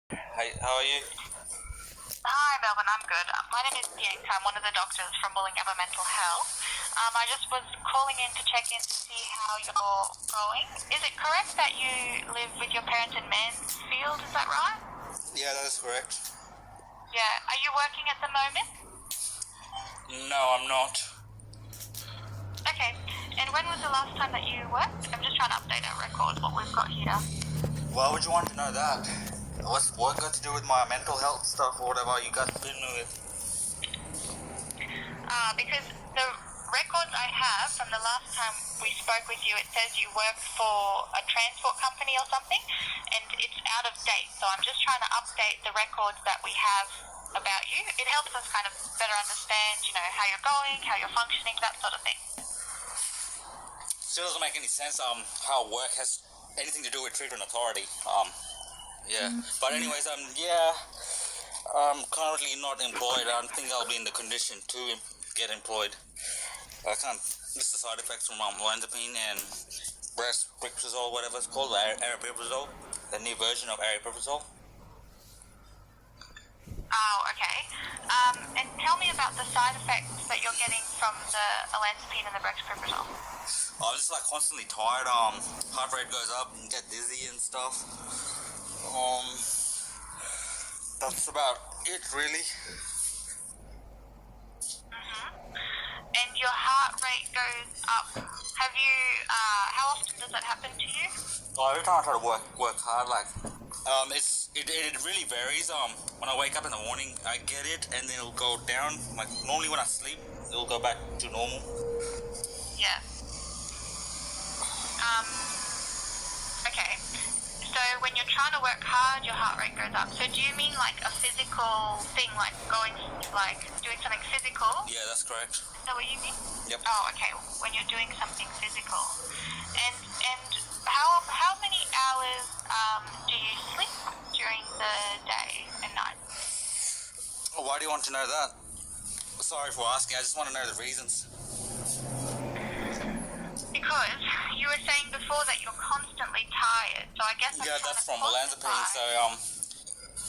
Hi, how are you? Hi, Melvin. I'm good. My name is Bianca. I'm one of the doctors from Wollongabba Mental Health. I just was calling in to check in to see how you're going. Is it correct that you live with your parents in Mansfield? Is that right? Yeah, that is correct. Yeah. Are you working at the moment? No, I'm not. Okay. And when was the last time that you worked? I'm just trying to update our records, what we've got here. Why would you want to know that? What's what got to do with my mental health stuff or whatever you got to do with? Because the records I have from the last time we spoke with you, it says you work for a transport company or something, and it's out of date. So I'm just trying to update the records that we have about you. It helps us kind of better understand, how you're going, how you're functioning, that sort of thing. Still doesn't make any sense. How work has anything to do with treatment authority. Yeah. But anyways, yeah. I'm currently not employed. I don't think I'll be in the condition to get employed. I can't. It's the side effects from olanzapine and brexpiprazole, whatever it's called, aripiprazole, the new version of aripiprazole. Oh, okay. And tell me about the side effects that you're getting from the olanzapine and the brexpiprazole. I'm just like constantly tired. Heart rate goes up and get dizzy and stuff. That's about it, really. And your heart rate goes up. Have you, how often does that happen to you? Every time I try to work hard, it really varies. When I wake up in the morning, I get it, and then it'll go down. Like normally when I sleep, it'll go back to normal. Yeah. Okay. So when you're trying to work hard, your heart rate goes up. So do you mean like a physical thing, like doing something physical? Yeah, that's correct. Is that what you mean? Yep. Oh, okay. When you're doing something physical, and how many hours do you sleep during the day and night? Why do you want to know that? Sorry for asking. I just want to know the reasons. Because you were saying before that you're constantly tired, so I guess Yeah, that's from olanzapine. So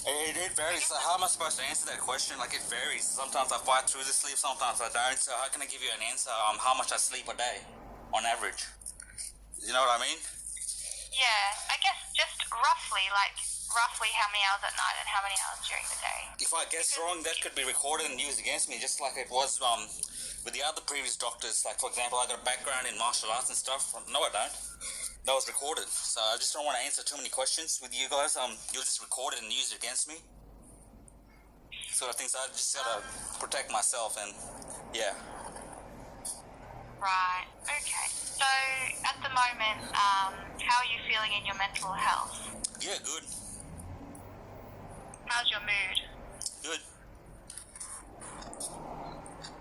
it varies. So how am I supposed to answer that question? Like it varies. Sometimes I fight through the sleep, sometimes I don't. So how can I give you an answer how much I sleep a day on average? You know what I mean? Yeah, I guess just roughly how many hours at night and how many hours during the day. If I guess wrong, that could be recorded and used against me, just like it was with the other previous doctors. Like, for example, I got a background in martial arts and stuff. No, I don't. That was recorded. So I just don't want to answer too many questions with you guys. You'll just record it and use it against me. So I think I just gotta protect myself and, yeah. Right, okay. So at the moment, how are you feeling in your mental health? Yeah, good. How's your mood? Good.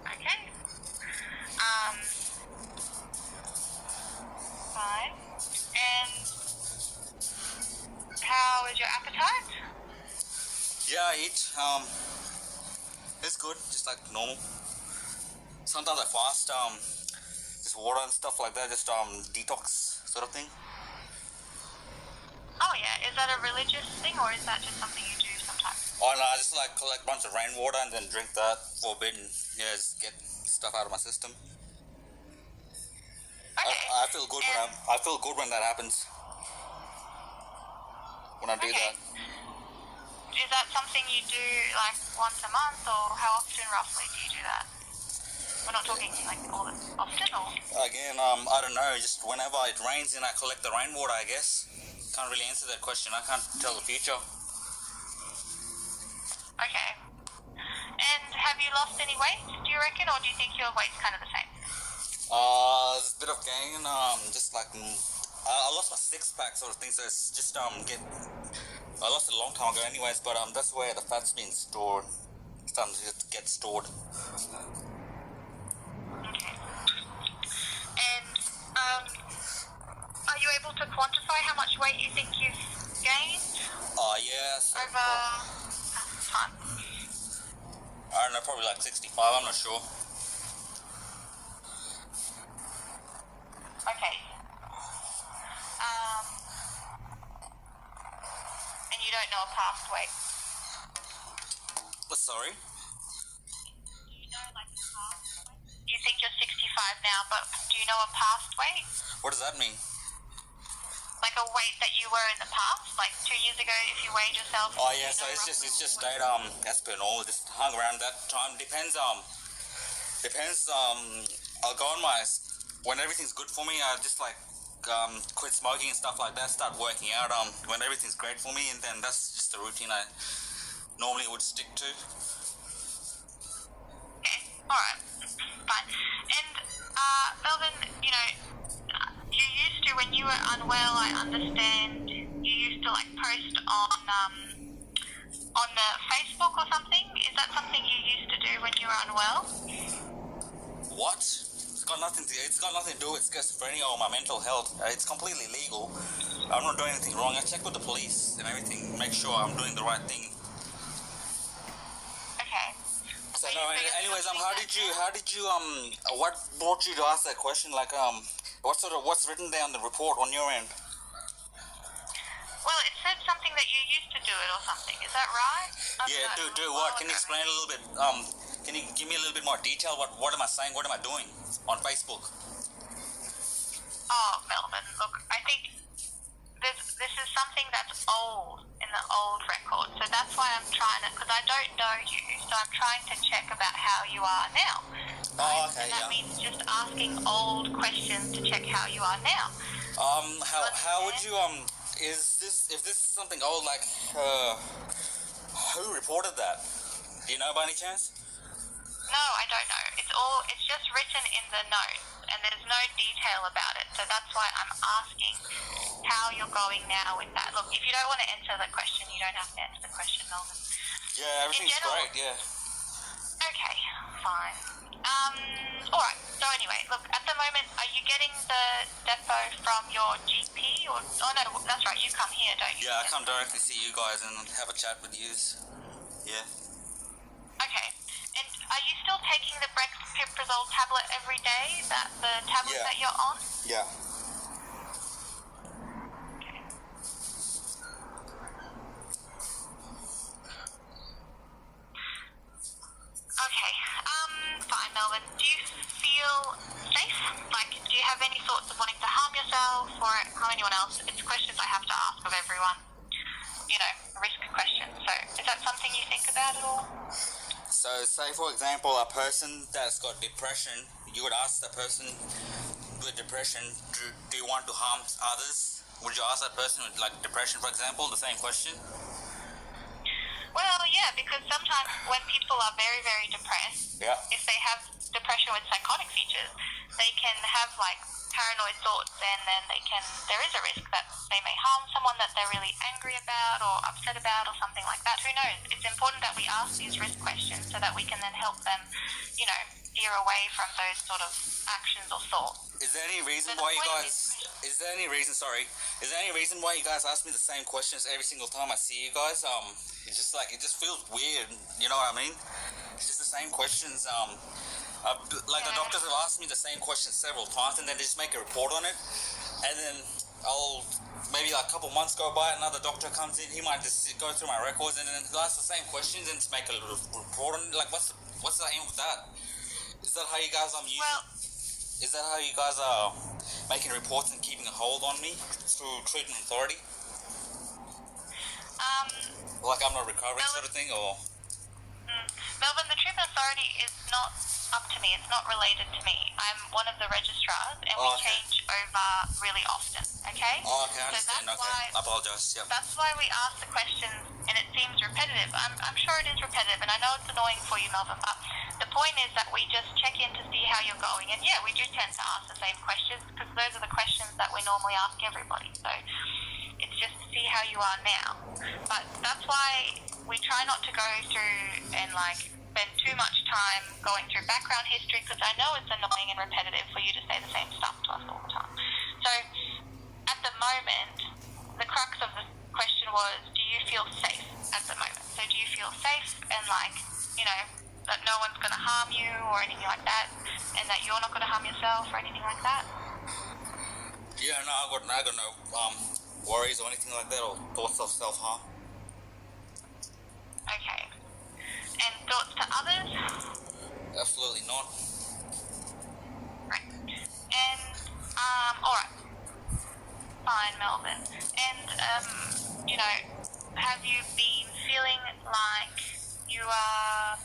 Okay. Fine. And how is your appetite? Yeah, I eat. It's good, just like normal. Sometimes I fast, just water and stuff like that, just detox sort of thing. Oh yeah, is that a religious thing or is that just something you do sometimes? Oh no, I just like collect a bunch of rainwater and then drink that for a bit and yeah, just get stuff out of my system. Okay. I feel good I feel good when that happens. When I do that. Is that something you do like once a month, or how often roughly do you do that? We're not talking like all the often, or? Again, I don't know. Just whenever it rains, and I collect the rainwater. I guess. Can't really answer that question. I can't tell the future. Okay. And have you lost any weight? Do you reckon, or do you think your weight's kind of the same? There's a bit of gain. Just like I lost my six pack sort of thing. So it's just I lost it a long time ago, anyways. But that's where the fat's been stored. It's starting to get stored. Okay. And are you able to quantify how much weight you think you've gained Yeah. So over time? I don't know, probably like 65. I'm not sure. Okay. And you you don't know a past weight? Sorry? Do you know, like, a past weight? You think you're 65 now, but do you know a past weight? What does that mean? Like a weight that you were in the past, like 2 years ago, if you weighed yourself. Oh yeah, so it's just stayed as per normal, just hung around that time. Depends. I'll go on when everything's good for me. I just like quit smoking and stuff like that. Start working out when everything's great for me, and then that's just the routine I normally would stick to. Okay, all right, fine. And Melvin, you know, you used to, when you were unwell, I understand you used to like post on the Facebook or something. Is that something you used to do when you were unwell? What? It's got nothing to do with schizophrenia or my mental health. It's completely legal. I'm not doing anything wrong. I check with the police and everything, make sure I'm doing the right thing. Okay. So no, anyways, what brought you to ask that question? Like, what's written there on the report on your end? Well, it said something that you used to do it or something. Is that right? Do what? Can you explain a little bit? Can you give me a little bit more detail? What am I saying? What am I doing on Facebook? Oh, Melvin, look, I think this is something that's old in the old record. So that's why I'm trying to, because I don't know you, so I'm trying to check about how you are now. Oh, okay, and that means just asking old questions to check how you are now. How would you if this is something old, like who reported that? Do you know by any chance? No, I don't know. It's just written in the notes, and there's no detail about it. So that's why I'm asking how you're going now with that. Look, if you don't want to answer the question, you don't have to answer the question, Melvin. Yeah, everything's great. Yeah. Okay, fine. All right. So anyway, look, at the moment, are you getting the depot from your GP or? Oh no, that's right. You come here, don't you? Yeah, I come directly see you guys and have a chat with you. Yeah. Okay. And are you still taking the Brexpiprazole tablet every day? The tablet that you're on? Yeah. Okay. Okay. Fine, Melvin. Do you feel safe? Like, do you have any thoughts of wanting to harm yourself or harm anyone else? It's questions I have to ask of everyone. You know, risk questions. So, is that something you think about at all? So, say for example, a person that's got depression, you would ask that person with depression, do you want to harm others? Would you ask that person with like depression, for example, the same question? Well, yeah, because sometimes when people are very, very depressed, if they have depression with psychotic features, they can have like paranoid thoughts, and then there is a risk that they may harm someone that they're really angry about or upset about or something like that. Who knows? It's important that we ask these risk questions so that we can then help them, you know, steer away from those sort of actions or thoughts. Is there any reason why you guys? Is there any reason why you guys ask me the same questions every single time I see you guys? It's just like it just feels weird. You know what I mean? It's just the same questions. The doctors have asked me the same question several times, and then they just make a report on it, and then maybe like a couple months go by, another doctor comes in, he might just go through my records and then ask the same questions and just make a report on it. Like, what's the aim of that? Is that how you guys Is that how you guys are making reports and keeping a hold on me through treatment authority? Like I'm not recovering sort of thing, or? Melvin, the treatment authority is not up to me. It's not related to me. I'm one of the registrars, and we change over really often. Okay? Oh, okay, I understand. So I apologize. Yep. That's why we ask the questions, and it seems repetitive. I'm sure it is repetitive, and I know it's annoying for you, Melvin, but the point is that we just check in to see how you're going. And yeah, we do tend to ask the same questions because those are the questions that we normally ask everybody. So it's just to see how you are now. But that's why we try not to go through and like spend too much time going through background history because I know it's annoying and repetitive for you to say the same stuff to us all the time. So at the moment, the crux of the question was, do you feel safe at the moment? So do you feel safe and like, you know, that no one's going to harm you or anything like that, and that you're not going to harm yourself or anything like that? Yeah, no, I got no worries or anything like that, or thoughts of self-harm. been feeling like you are,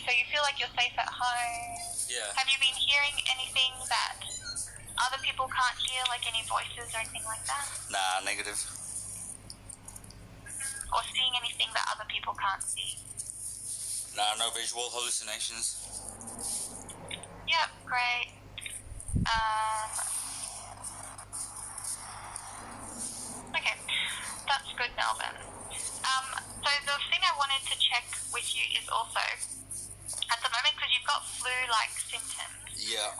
so you feel like you're safe at home? Yeah. Have you been hearing anything that other people can't hear, like any voices or anything like that? Nah, negative. Or seeing anything that other people can't see? Nah, no visual hallucinations. Yep, great. Okay, that's good, Melvin. So the thing I wanted to check with you is also, at the moment, because you've got flu-like symptoms, Yeah.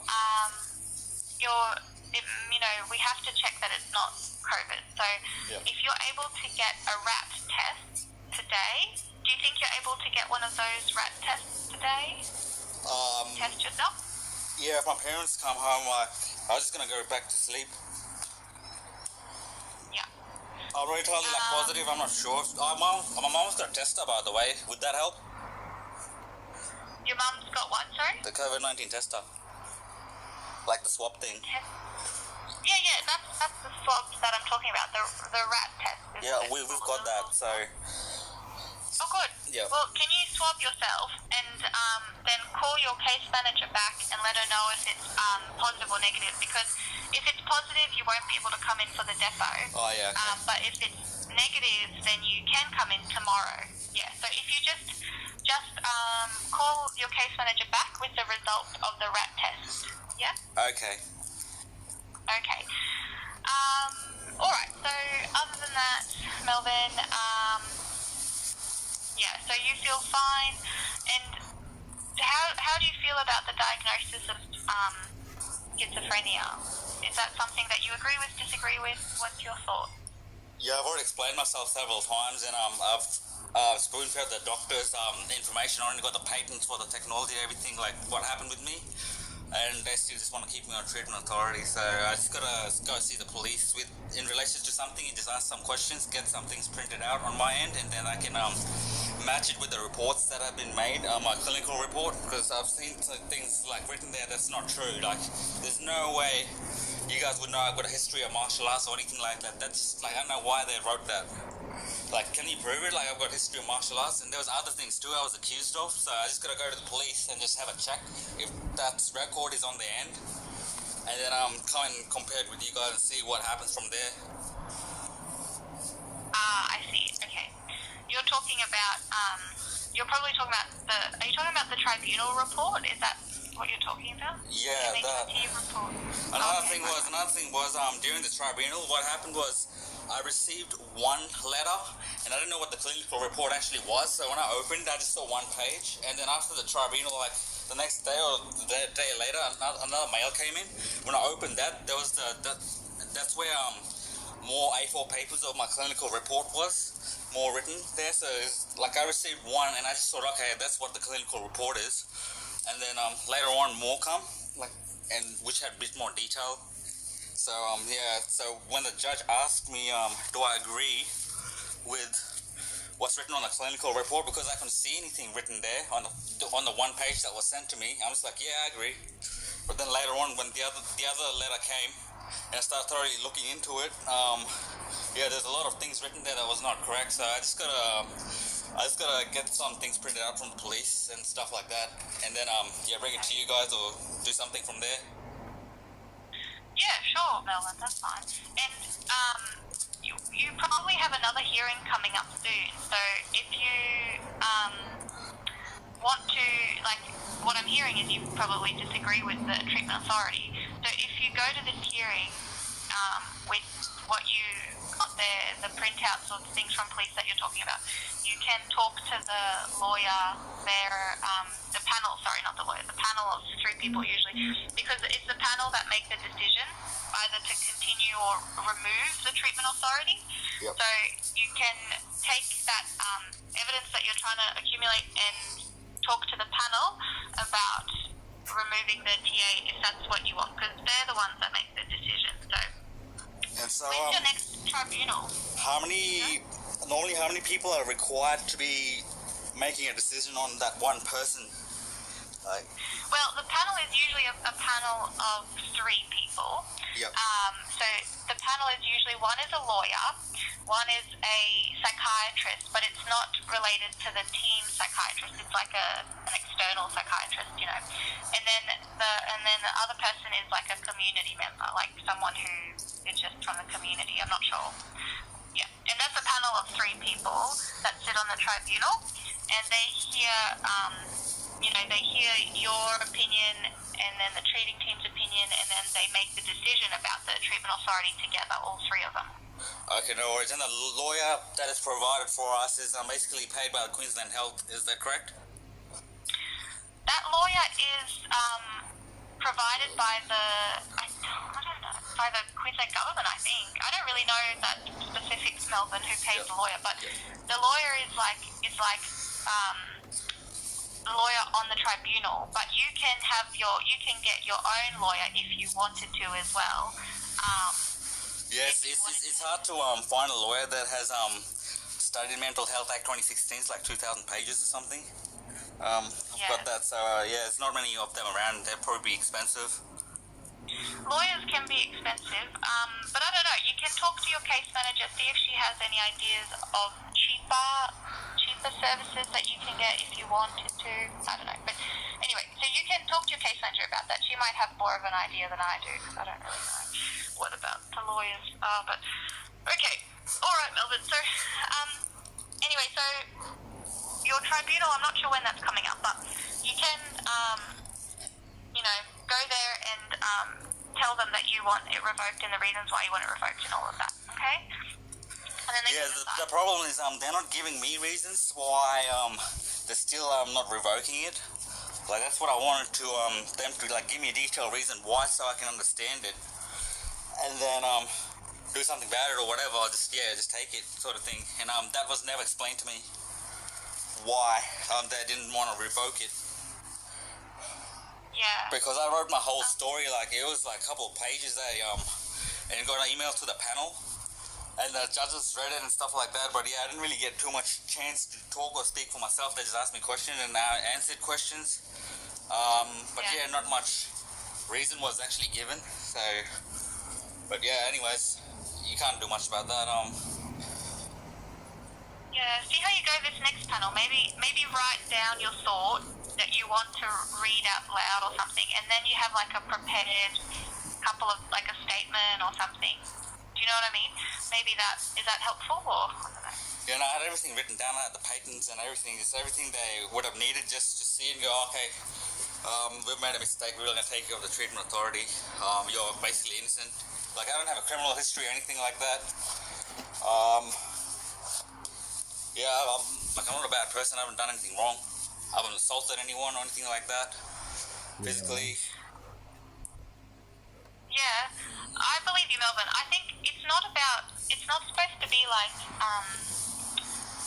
we have to check that it's not COVID. So Yeah. if you're able to get a rat test today, do you think you're able to get one of those rat tests today? Test yourself? Yeah, if my parents come home, I was just gonna go back to sleep. Yeah. I'm really totally positive, I'm not sure. My mom's got a tester, by the way. Would that help? Your mum's got what, sorry? The COVID-19 tester. Like the swab thing. Yeah, that's the swabs that I'm talking about, the rat test. Yeah, we've got that, so... Oh, good. Yeah. Well, can you swab yourself and then call your case manager back and let her know if it's positive or negative? Because if it's positive, you won't be able to come in for the depot. Oh, yeah, okay. But if it's negative, then you can come in tomorrow. Yeah. So if you just call your case manager back with the result of the rat test. Yeah. Okay. Okay. All right. So other than that, Melvin, yeah. So you feel fine, and how do you feel about the diagnosis of schizophrenia? Is that something that you agree with, disagree with? What's your thought? Yeah, I've already explained myself several times, and I've spoon-fed the doctors information. I already got the patents for the technology, everything, like what happened with me. And they still just want to keep me on treatment authority, so I just gotta go see the police in relation to something. You just ask some questions, get some things printed out on my end, and then I can match it with the reports that have been made, my clinical report, because I've seen things like written there that's not true. Like, there's no way you guys would know I've got a history of martial arts or anything like that. That's like, I don't know why they wrote that. Like, can you prove it? Like, I've got a history of martial arts, and there was other things too I was accused of, so I just gotta go to the police and just have a check if that record is on the end, and then come and compare it with you guys and see what happens from there. I see. Okay. You're talking about, you're probably talking about are you talking about the tribunal report? Is that what you're talking about? Yeah, that. Report. Another thing was during the tribunal, what happened was I received one letter, and I didn't know what the clinical report actually was, so when I opened, I just saw one page, and then after the tribunal, like the next day or the day later, another mail came in. When I opened that, there was that's where more A4 papers of my clinical report was, more written there, so like I received one, and I just thought, okay, that's what the clinical report is, and then later on more come, and which had a bit more detail. So so when the judge asked me, do I agree with what's written on the clinical report, because I couldn't see anything written there on the one page that was sent to me, I was like, yeah, I agree. But then later on, when the other letter came, and I started thoroughly looking into it, there's a lot of things written there that was not correct. So I just gotta get some things printed out from the police and stuff like that, and then bring it to you guys or do something from there. Yeah, sure, Melvin, that's fine. And you probably have another hearing coming up soon. So if you want to, what I'm hearing is you probably disagree with the treatment authority. So if you go to this hearing with what you got there, the printouts or the things from police that you're talking about, you can talk to the lawyer there, the panel, sorry, not the lawyer, the panel of 3 people usually, because it's the panel that make the decision either to continue or remove the treatment authority. Yep. So you can take that evidence that you're trying to accumulate and talk to the panel about removing the TA if that's what you want, because they're the ones that make the decision. So when's your next tribunal? How many people are required to be making a decision on that one person? Well, the panel is usually a panel of 3 people. Yep. So the panel is usually, one is a lawyer, One is a psychiatrist, but it's not related to the team psychiatrist. It's like an external psychiatrist, you know. And then the other person is like a community member, like someone who is just from the community. I'm not sure. Yeah, and that's a panel of 3 people that sit on the tribunal, and they hear, they hear your opinion, and then the treating team's opinion, and then they make the decision about the treatment authority together, all 3 of them. Okay, no worries. And the lawyer that is provided for us is basically paid by the Queensland Health. Is that correct? That lawyer is provided by by the Queensland government, I think. I don't really know that specifics, Melbourne, who pays the lawyer, but the lawyer is like the lawyer on the tribunal. But you can get your own lawyer if you wanted to as well. Yes, it's hard to find a lawyer that has studied Mental Health Act 2016. It's like 2,000 pages or something. But that's it's not many of them around. They'll probably be expensive. Lawyers can be expensive, but I don't know. You can talk to your case manager, see if she has any ideas of cheaper services that you can get if you wanted to. I don't know, but anyway, so you can talk to your case manager about that. She might have more of an idea than I do, because I don't really know what about the lawyers. But okay, all right, Melbourne. So anyway, so your tribunal, I'm not sure when that's coming up, but you can go there and tell them that you want it revoked and the reasons why you want it revoked and all of that, okay? And then the problem is they're not giving me reasons why they're still not revoking it. Like, that's what I wanted to them to like give me a detailed reason why, so I can understand it, and then do something about it or whatever. Or just take it, sort of thing. And that was never explained to me why they didn't want to revoke it. Yeah. Because I wrote my whole story, like it was like a couple of pages, and got an email to the panel, and the judges read it and stuff like that. But I didn't really get too much chance to talk or speak for myself. They just asked me questions and I answered questions. Not much reason was actually given. So, but anyways, you can't do much about that. Yeah, see how you go this next panel. Maybe write down your thought that you want to read out loud or something, and then you have like a prepared couple of, like a statement or something. Do you know what I mean? Maybe is that helpful, or I don't know. Yeah, no, I had everything written down. I had the patents and everything. It's everything they would have needed just to see and go, okay, we've made a mistake. We're going to take you off the treatment authority. You're basically innocent. Like, I don't have a criminal history or anything like that. I'm not a bad person. I haven't done anything wrong. I haven't assaulted anyone or anything like that. Physically. Yeah, I believe you, Melbourne. I think it's not supposed to be like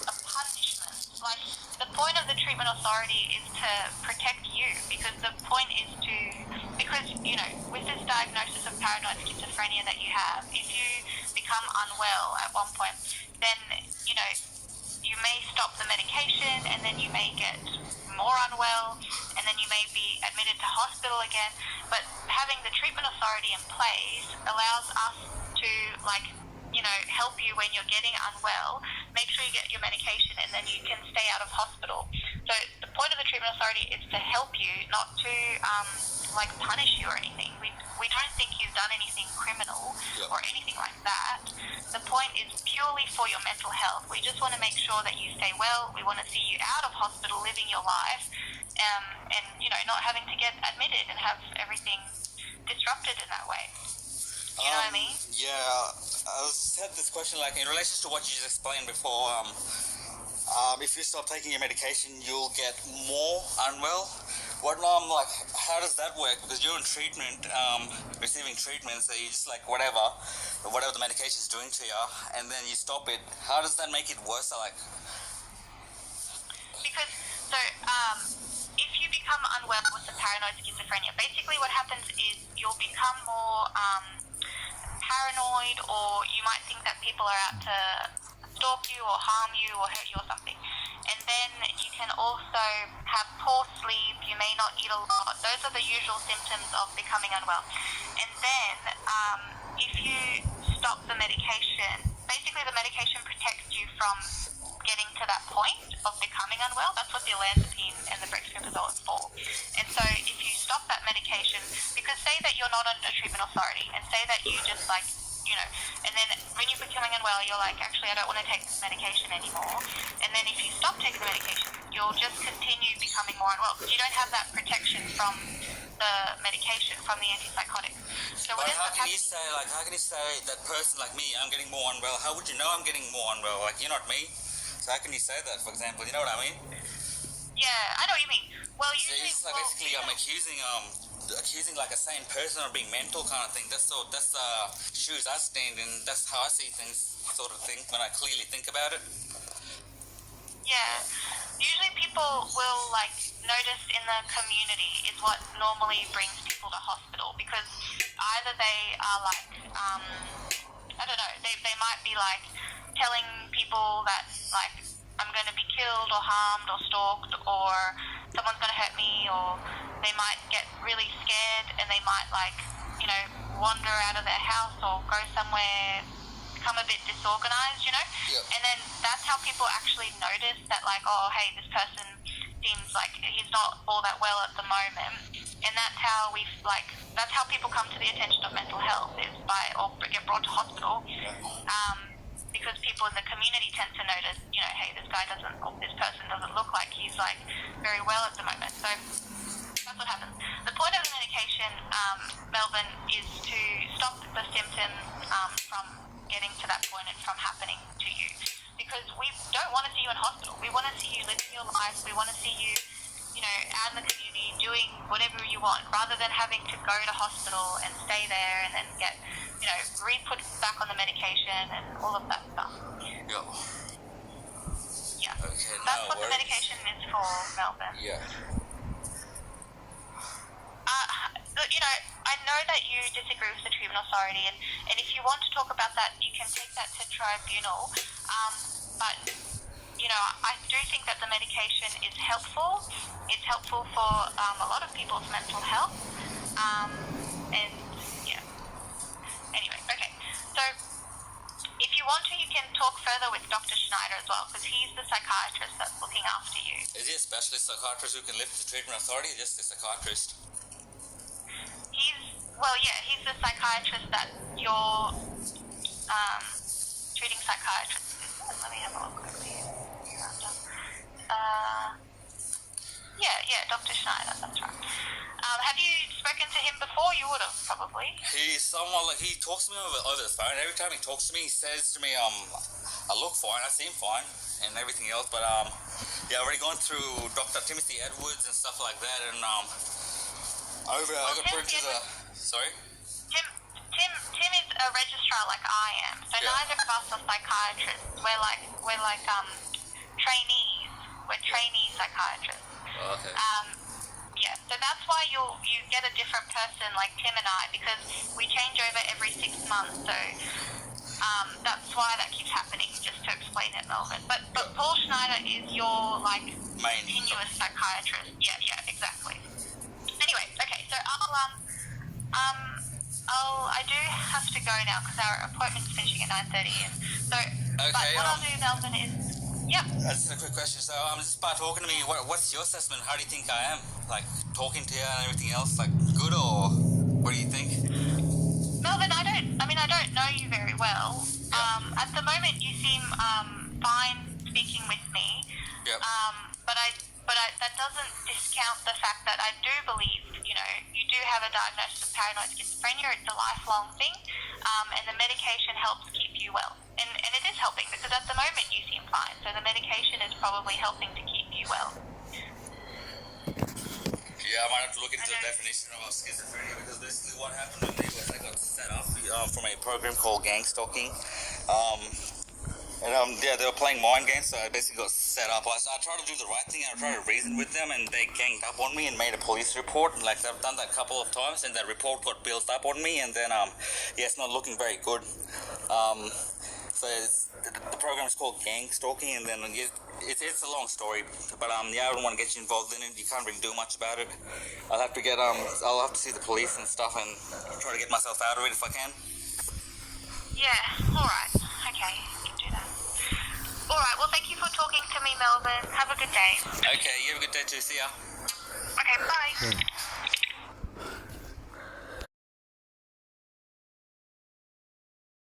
a punishment. Like, the point of the treatment authority is to protect you, because with this diagnosis of paranoid schizophrenia that you have, if you become unwell at one point, then, you may stop the medication, and then you may get more unwell, and then you may be admitted to hospital again. But having the treatment authority in place allows us to, help you when you're getting unwell. Make sure you get your medication, and then you can stay out of hospital. So the point of the treatment authority is to help you, not to punish you or anything. We don't think you've done anything criminal or anything like that. The point is purely for your mental health. We just want to make sure that you stay well. We want to see you out of hospital, living your life, and not having to get admitted and have everything disrupted in that way. You know what I mean? Yeah, I had this question, like, in relation to what you just explained before. If you stop taking your medication, you'll get more unwell. How does that work? Because you're in treatment, receiving treatment, so you just whatever the medication is doing to you, and then you stop it. How does that make it worse? Because if you become unwell with the paranoid schizophrenia, basically what happens is you'll become more paranoid, or you might think that people are out to stalk you or harm you or hurt you or something. And then you can also have poor sleep, you may not eat a lot. Those are the usual symptoms of becoming unwell. And then if you stop the medication, basically the medication protects you from getting to that point of becoming unwell. That's what the olanzapine and the brexpiprazole is for. And so if you stop that medication, because say that you're not on a treatment authority, and say that you just like, and then when you're becoming unwell, you're like, actually, I don't want to take this medication anymore. And then if you stop taking the medication, you'll just continue becoming more unwell because you don't have that protection from the medication, from the antipsychotics. So But how can you say that person like me, I'm getting more unwell? How would you know I'm getting more unwell? Like, you're not me. So how can you say that, for example? You know what I mean? Yeah, I know what you mean. Well, So usually, it's like basically I'm accusing like a sane person of being mental kind of thing. That's shoes I stand in. That's how I see things, sort of thing, when I clearly think about it. yeah. Usually people will like notice in the community is what normally brings people to hospital because either they are like, I don't know, they might be like telling people that like I'm going to be killed or harmed or stalked or someone's going to hurt me, or they might get really scared and they might like, wander out of their house or go somewhere, become a bit disorganized, Yep. And then that's how people actually notice that like, oh, hey, this person seems like he's not all that well at the moment. And that's how that's how people come to the attention of mental health is by, or get brought to hospital. Because people in the community tend to notice, hey, this person doesn't look like he's like very well at the moment. So that's what happens. The point of the medication, Melvin, is to stop the symptoms from getting to that point and from happening to you. Because we don't want to see you in hospital. We want to see you living your life. We want to see you, out in the community doing whatever you want, rather than having to go to hospital and stay there and then get, re-put back on the medication and all of that stuff. Yeah. Yeah. Okay, That's no what the worries. medication is for, Melvin. Yeah. Look, I know that you disagree with the treatment authority, and if you want to talk about that, you can take that to tribunal. But, I do think that the medication is helpful. It's helpful for a lot of people's mental health. And, yeah. Anyway, okay. So, if you want to, you can talk further with Dr. Schneider as well, because he's the psychiatrist that's looking after you. Is he a specialist psychiatrist who can lift the treatment authority, or just a psychiatrist? He's the psychiatrist that your treating psychiatrist is. Let me have a look quickly. Dr. Schneider, that's right. Have you spoken to him before? You would have, probably. He's someone like, he talks to me over the phone. Every time he talks to me, he says to me, I look fine, I seem fine, and everything else. But I've already gone through Dr. Timothy Edwards and stuff like that, and I got put into the. Sorry. Tim is a registrar like I am, so neither of us are psychiatrists. We're like trainees. We're trainee psychiatrists. Oh, okay. So that's why you get a different person like Tim and I, because we change over every 6 months. So that's why that keeps happening. Just to explain it, Melvin. But Paul Schneider is your like main continuous psychiatrist. Yeah, exactly. Anyway, okay. So I do have to go now because our appointment's finishing at 9:30. And so, okay, but what I'll do, Melvin, is That's a quick question. So, just by talking to me, what's your assessment? How do you think I am? Like, talking to you and everything else, like, good, or what do you think? Melvin, I don't know you very well. At the moment, you seem fine speaking with me. Yep. But that doesn't discount the fact that I do believe, you do have a diagnosis of paranoid schizophrenia. It's a lifelong thing, and the medication helps keep you well. And it is helping, because at the moment you seem fine, so the medication is probably helping to keep you well. Yeah, I might have to look into the definition of schizophrenia, because basically what happened to me was I got set up from a program called gang stalking. They were playing mind games, so I basically got set up. I tried to do the right thing, and I tried to reason with them, and they ganged up on me and made a police report. Like, they've done that a couple of times, and that report got built up on me, and then, it's not looking very good. So the program is called gang stalking, and then it's a long story, but I don't want to get you involved in it. You can't really do much about it. I'll have to see the police and stuff, and try to get myself out of it if I can. Yeah, all right, okay. Melvin. Have a good day. Okay, you have a good day too. See ya. Okay, bye.